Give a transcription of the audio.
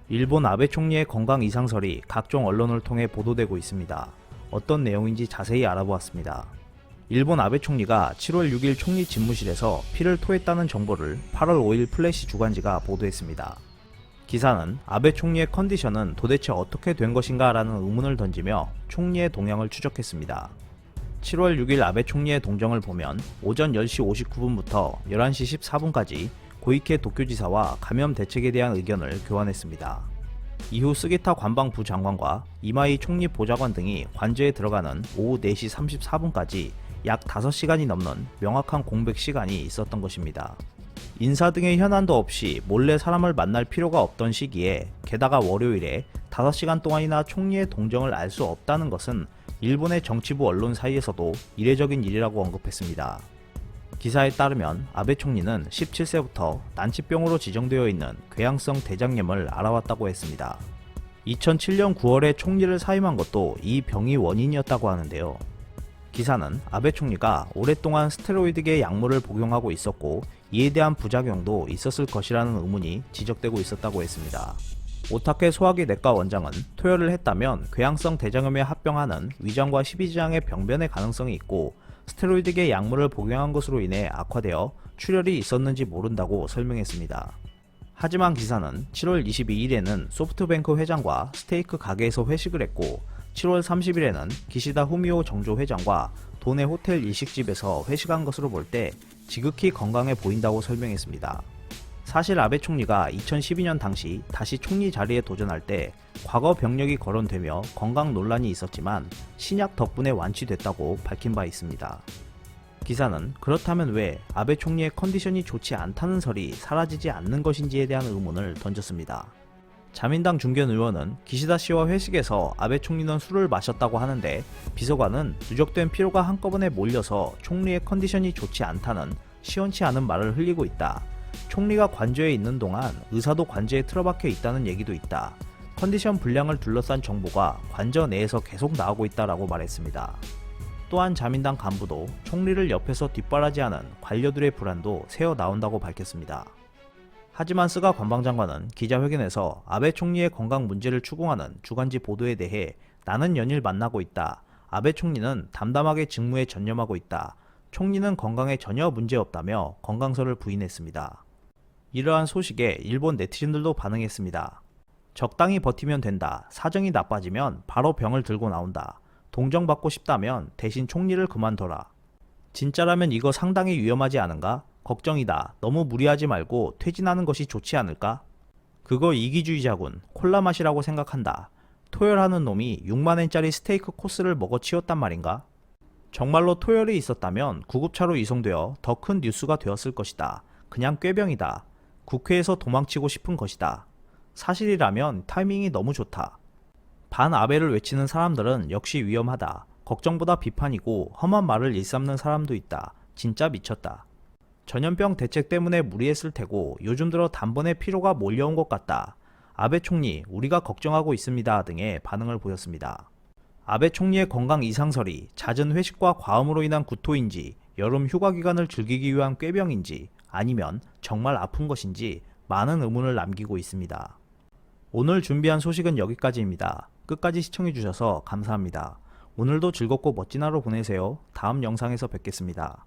일본 아베 총리의 건강 이상설이 각종 언론을 통해 보도되고 있습니다. 어떤 내용인지 자세히 알아보았습니다. 일본 아베 총리가 7월 6일 총리 집무실에서 피를 토했다는 정보를 8월 5일 플래시 주간지가 보도했습니다. 기사는 아베 총리의 컨디션은 도대체 어떻게 된 것인가 라는 의문을 던지며 총리의 동향을 추적했습니다. 7월 6일 아베 총리의 동정을 보면 오전 10시 59분부터 11시 14분까지 고이케 도쿄지사와 감염 대책에 대한 의견을 교환했습니다. 이후 스기타 관방부 장관과 이마이 총리 보좌관 등이 관저에 들어가는 오후 4시 34분까지 약 5시간이 넘는 명확한 공백 시간이 있었던 것입니다. 인사 등의 현안도 없이 몰래 사람을 만날 필요가 없던 시기에 게다가 월요일에 5시간 동안이나 총리의 동정을 알 수 없다는 것은 일본의 정치부 언론 사이에서도 이례적인 일이라고 언급했습니다. 기사에 따르면 아베 총리는 17세부터 난치병으로 지정되어 있는 궤양성 대장염을 알아왔다고 했습니다. 2007년 9월에 총리를 사임한 것도 이 병이 원인이었다고 하는데요. 기사는 아베 총리가 오랫동안 스테로이드계 약물을 복용하고 있었고 이에 대한 부작용도 있었을 것이라는 의문이 지적되고 있었다고 했습니다. 오타케 소화기 내과 원장은 토혈을 했다면 궤양성 대장염에 합병하는 위장과 십이지장의 병변의 가능성이 있고 스테로이드계 약물을 복용한 것으로 인해 악화되어 출혈이 있었는지 모른다고 설명했습니다. 하지만 기사는 7월 22일에는 소프트뱅크 회장과 스테이크 가게에서 회식을 했고 7월 30일에는 기시다 후미오 정조 회장과 도내 호텔 일식집에서 회식한 것으로 볼 때 지극히 건강해 보인다고 설명했습니다. 사실 아베 총리가 2012년 당시 다시 총리 자리에 도전할 때 과거 병력이 거론되며 건강 논란이 있었지만 신약 덕분에 완치됐다고 밝힌 바 있습니다. 기사는 그렇다면 왜 아베 총리의 컨디션이 좋지 않다는 설이 사라지지 않는 것인지에 대한 의문을 던졌습니다. 자민당 중견 의원은 기시다 씨와 회식에서 아베 총리는 술을 마셨다고 하는데 비서관은 누적된 피로가 한꺼번에 몰려서 총리의 컨디션이 좋지 않다는 시원치 않은 말을 흘리고 있다. 총리가 관저에 있는 동안 의사도 관저에 틀어박혀 있다는 얘기도 있다. 컨디션 불량을 둘러싼 정보가 관저 내에서 계속 나오고 있다라고 말했습니다. 또한 자민당 간부도 총리를 옆에서 뒷바라지하는 관료들의 불안도 새어 나온다고 밝혔습니다. 하지만 스가 관방장관은 기자회견에서 아베 총리의 건강 문제를 추궁하는 주간지 보도에 대해 나는 연일 만나고 있다. 아베 총리는 담담하게 직무에 전념하고 있다. 총리는 건강에 전혀 문제 없다며 건강설을 부인했습니다. 이러한 소식에 일본 네티즌들도 반응했습니다. 적당히 버티면 된다. 사정이 나빠지면 바로 병을 들고 나온다. 동정받고 싶다면 대신 총리를 그만둬라. 진짜라면 이거 상당히 위험하지 않은가? 걱정이다. 너무 무리하지 말고 퇴진하는 것이 좋지 않을까? 그거 이기주의자군. 콜라 맛이라고 생각한다. 토혈하는 놈이 6만엔짜리 스테이크 코스를 먹어 치웠단 말인가? 정말로 토혈이 있었다면 구급차로 이송되어 더 큰 뉴스가 되었을 것이다. 그냥 꾀병이다. 국회에서 도망치고 싶은 것이다. 사실이라면 타이밍이 너무 좋다. 반아베를 외치는 사람들은 역시 위험하다. 걱정보다 비판이고 험한 말을 일삼는 사람도 있다. 진짜 미쳤다. 전염병 대책 때문에 무리했을 테고 요즘 들어 단번에 피로가 몰려온 것 같다. 아베 총리, 우리가 걱정하고 있습니다 등의 반응을 보였습니다. 아베 총리의 건강 이상설이 잦은 회식과 과음으로 인한 구토인지 여름 휴가 기간을 즐기기 위한 꾀병인지 아니면 정말 아픈 것인지 많은 의문을 남기고 있습니다. 오늘 준비한 소식은 여기까지입니다. 끝까지 시청해주셔서 감사합니다. 오늘도 즐겁고 멋진 하루 보내세요. 다음 영상에서 뵙겠습니다.